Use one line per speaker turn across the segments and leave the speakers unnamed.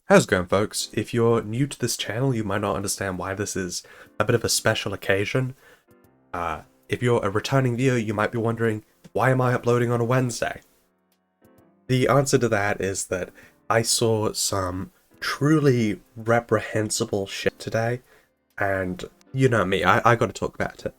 How's it going, folks? If you're new to this channel, you might not understand why this is a bit of a special occasion. If you're a returning viewer, you might be wondering, why am I uploading on a Wednesday? The answer to that is that I saw some truly reprehensible shit today, and you know me, I gotta talk about it.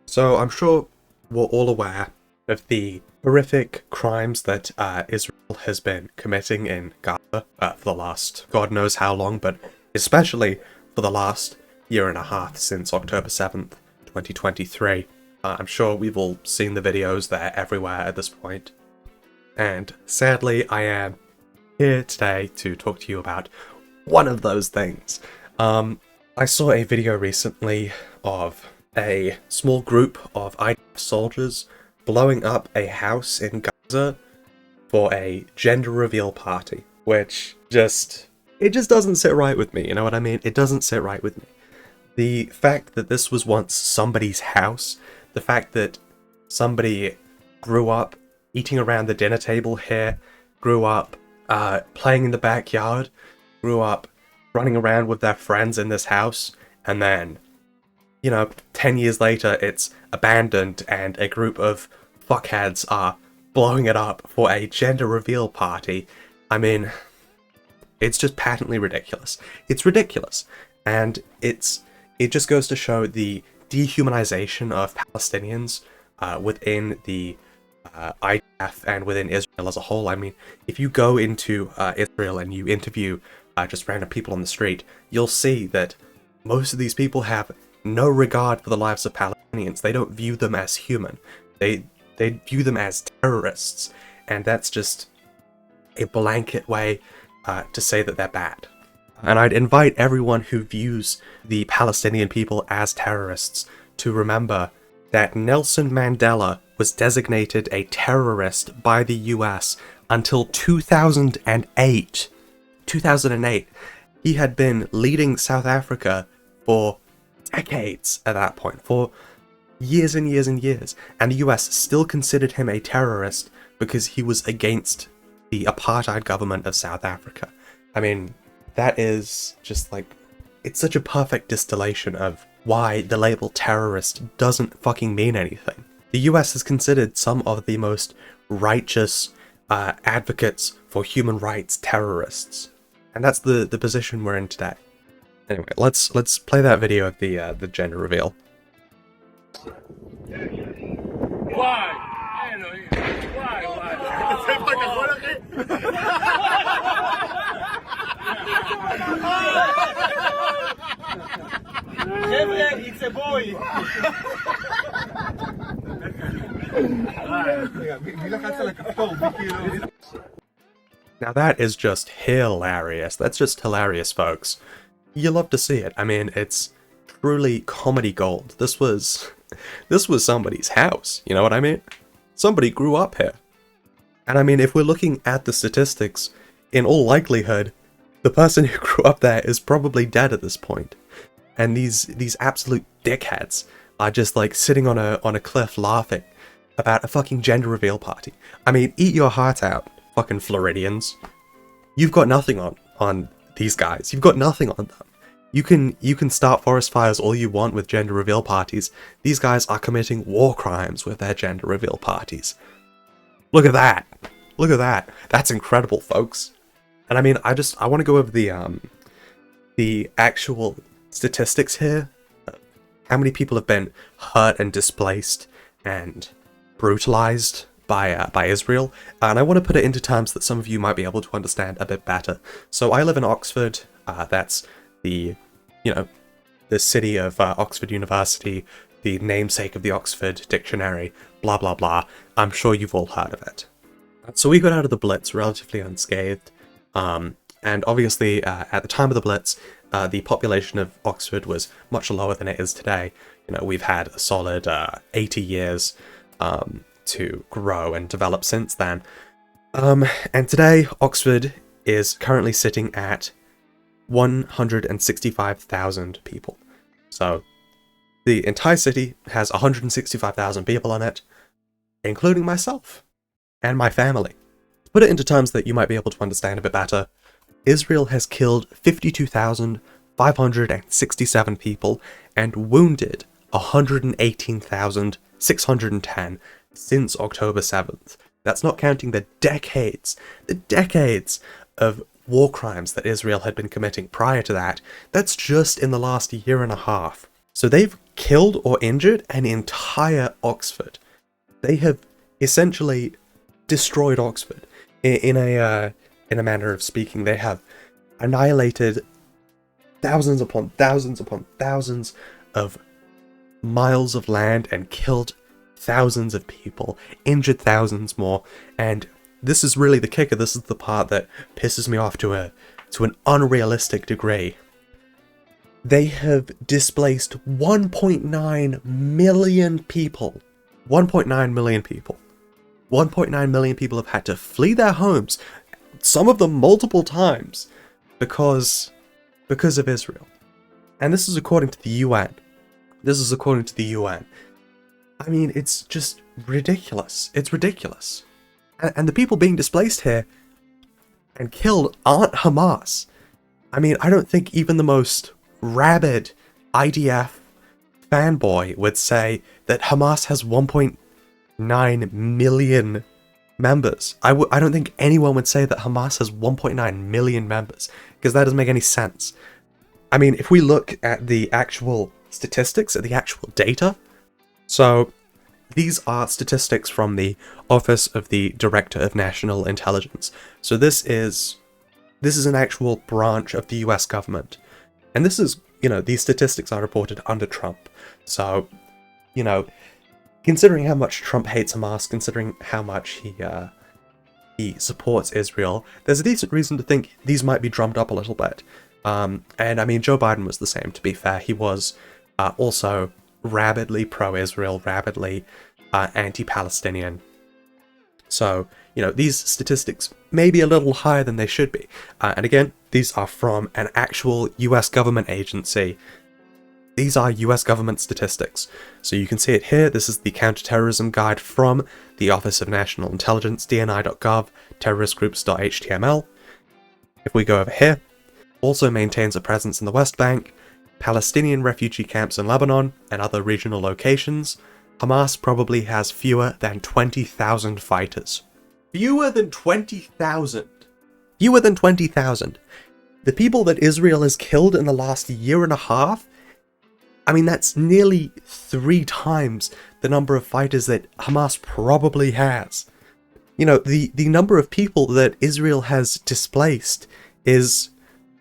So I'm sure we're all aware of the horrific crimes that Israel has been committing in Gaza for the last God knows how long, but especially for the last year and a half since October 7th, 2023. I'm sure we've all seen the videos, they're everywhere at this point. And sadly, I am here today to talk to you about one of those things. I saw a video recently of a small group of IDF soldiers blowing up a house in Gaza for a gender reveal party, which it just doesn't sit right with me, you know what I mean? It doesn't sit right with me. The fact that this was once somebody's house, the fact that somebody grew up eating around the dinner table here, grew up playing in the backyard, grew up running around with their friends in this house, and then, 10 years later it's abandoned and a group of fuckheads are blowing it up for a gender reveal party. I mean, it's just patently ridiculous. It's ridiculous. And it just goes to show the dehumanization of Palestinians within the IDF and within Israel as a whole. I mean, if you go into Israel and you interview just random people on the street, you'll see that most of these people have no regard for the lives of Palestinians. They don't view them as human. They view them as terrorists, and that's just a blanket way to say that they're bad. And I'd invite everyone who views the Palestinian people as terrorists to remember that Nelson Mandela was designated a terrorist by the US until 2008. 2008. He had been leading South Africa for decades at that point, for years and years and years, and the US still considered him a terrorist because he was against the apartheid government of South Africa. I mean, that is just like, it's such a perfect distillation of why the label terrorist doesn't fucking mean anything. The US has considered some of the most righteous advocates for human rights terrorists, and that's the position we're in today. Anyway, let's play that video of the gender reveal.
Why? It's a boy.
Now that is just hilarious. That's just hilarious, folks. You love to see it. I mean, it's truly comedy gold. This was somebody's house, you know what I mean? Somebody grew up here. And I mean, if we're looking at the statistics, in all likelihood, the person who grew up there is probably dead at this point. And these absolute dickheads are just like sitting on a cliff laughing about a fucking gender reveal party. I mean, eat your heart out, fucking Floridians. You've got nothing on these guys. You've got nothing on them. You can start forest fires all you want with gender reveal parties. These guys are committing war crimes with their gender reveal parties. Look at that. Look at that. That's incredible, folks. And I mean, I want to go over the actual statistics here. How many people have been hurt and displaced and brutalized by Israel, and I want to put it into terms that some of you might be able to understand a bit better. So I live in Oxford. That's the city of Oxford University, the namesake of the Oxford Dictionary, blah blah blah. I'm sure you've all heard of it. So we got out of the Blitz relatively unscathed, and obviously at the time of the Blitz, the population of Oxford was much lower than it is today. We've had a solid 80 years to grow and develop since then. And today, Oxford is currently sitting at 165,000 people. So the entire city has 165,000 people on it, including myself and my family. To put it into terms that you might be able to understand a bit better, Israel has killed 52,567 people and wounded 118,610 since October 7th. That's not counting the decades of war crimes that Israel had been committing prior to that. That's just in the last year and a half. So they've killed or injured an entire Oxford. They have essentially destroyed Oxford. In a manner of speaking, they have annihilated thousands upon thousands upon thousands of miles of land and killed thousands of people, injured thousands more, and this is really the kicker. This is the part that pisses me off to an unrealistic degree. They have displaced 1.9 million people. 1.9 million people. 1.9 million people have had to flee their homes, some of them multiple times, because of Israel. And this is according to the UN. I mean, it's just ridiculous. It's ridiculous. And the people being displaced here and killed aren't Hamas. I mean, I don't think even the most rabid IDF fanboy would say that Hamas has 1.9 million members. I don't think anyone would say that Hamas has 1.9 million members, because that doesn't make any sense. I mean, if we look at the actual statistics, at the actual data, so these are statistics from the Office of the Director of National Intelligence. So this is an actual branch of the US government. And this is, these statistics are reported under Trump. So, considering how much Trump hates Hamas, considering how much he supports Israel, there's a decent reason to think these might be drummed up a little bit. And I mean, Joe Biden was the same, to be fair. He was also rabidly pro-Israel, rabidly anti-Palestinian. So, these statistics may be a little higher than they should be. And again, these are from an actual US government agency. These are US government statistics. So you can see it here. This is the counterterrorism guide from the Office of National Intelligence, dni.gov, terroristgroups.html. If we go over here, also maintains a presence in the West Bank, Palestinian refugee camps in Lebanon, and other regional locations. Hamas probably has fewer than 20,000 fighters. Fewer than 20,000! Fewer than 20,000! The people that Israel has killed in the last year and a half, I mean, that's nearly 3 times the number of fighters that Hamas probably has. The number of people that Israel has displaced is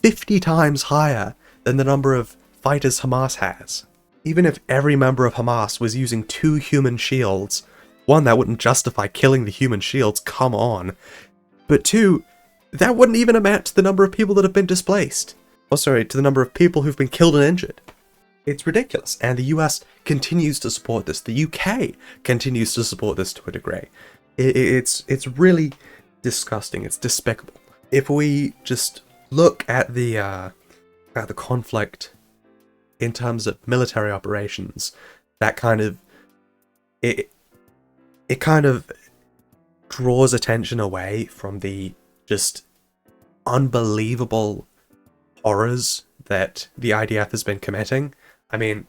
50 times higher than the number of fighters Hamas has. Even if every member of Hamas was using 2 human shields, 1, that wouldn't justify killing the human shields, come on. But 2, that wouldn't even amount to the number of people that have been displaced. To the number of people who've been killed and injured. It's ridiculous, and the US continues to support this. The UK continues to support this to a degree. It's really disgusting. It's despicable. If we just look at the conflict in terms of military operations, that kind of it kind of draws attention away from the just unbelievable horrors that the IDF has been committing. I mean,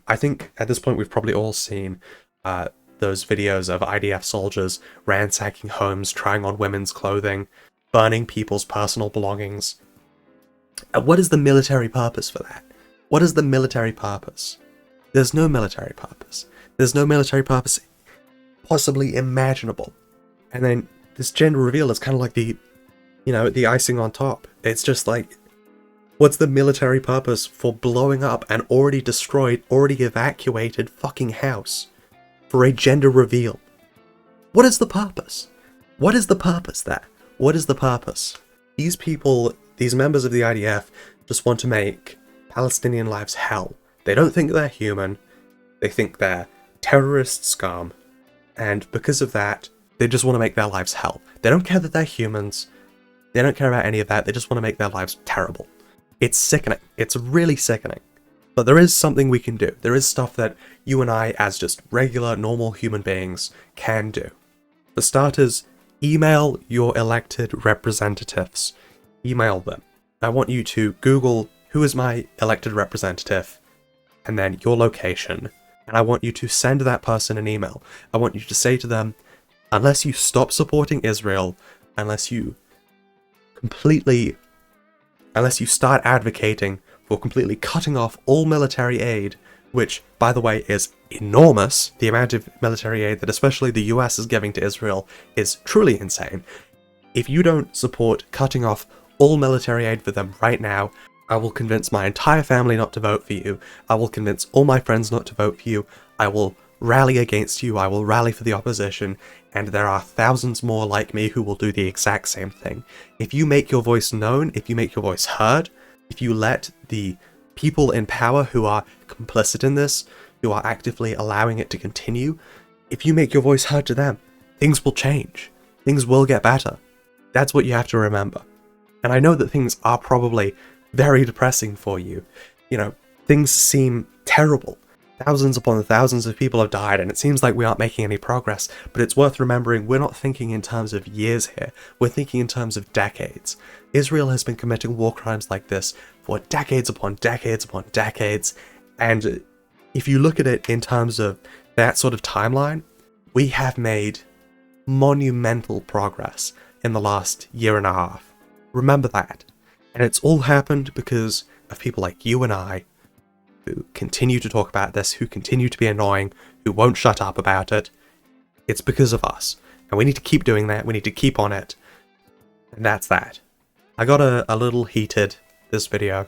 I think at this point we've probably all seen those videos of IDF soldiers ransacking homes, trying on women's clothing, burning people's personal belongings. What is the military purpose for that? What is the military purpose? There's no military purpose. There's no military purpose possibly imaginable. And then this gender reveal is kind of like the icing on top. It's just like, what's the military purpose for blowing up an already destroyed, already evacuated fucking house for a gender reveal? What is the purpose? What is the purpose there? What is the purpose? These people, these members of the IDF, just want to make Palestinian lives hell. They don't think they're human. They think they're terrorist scum. And because of that, they just want to make their lives hell. They don't care that they're humans. They don't care about any of that. They just want to make their lives terrible. It's sickening. It's really sickening. But there is something we can do. There is stuff that you and I, as just regular, normal human beings, can do. For starters, email your elected representatives. email them. I want you to Google who is my elected representative, and then your location, and I want you to send that person an email. I want you to say to them, unless you stop supporting Israel, unless you start advocating for completely cutting off all military aid, which, by the way, is enormous. The amount of military aid that especially the US is giving to Israel is truly insane. If you don't support cutting off all military aid for them right now, I will convince my entire family not to vote for you. I will convince all my friends not to vote for you. I will rally against you. I will rally for the opposition. And there are thousands more like me who will do the exact same thing. If you make your voice known, if you make your voice heard, if you let the people in power who are complicit in this, who are actively allowing it to continue, if you make your voice heard to them, things will change. Things will get better. That's what you have to remember. And I know that things are probably very depressing for you. You know, things seem terrible. Thousands upon thousands of people have died, and it seems like we aren't making any progress, but it's worth remembering we're not thinking in terms of years here, we're thinking in terms of decades. Israel has been committing war crimes like this for decades upon decades upon decades, and if you look at it in terms of that sort of timeline, we have made monumental progress in the last year and a half. Remember that. And it's all happened because of people like you and I, who continue to talk about this, who continue to be annoying, who won't shut up about it. It's because of us. And we need to keep doing that, we need to keep on it. And that's that. I got a little heated this video,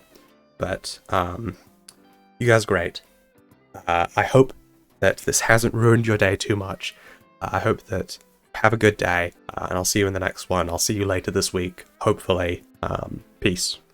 but you guys are great. I hope that this hasn't ruined your day too much. I hope that you have a good day, and I'll see you in the next one. I'll see you later this week, hopefully. Peace.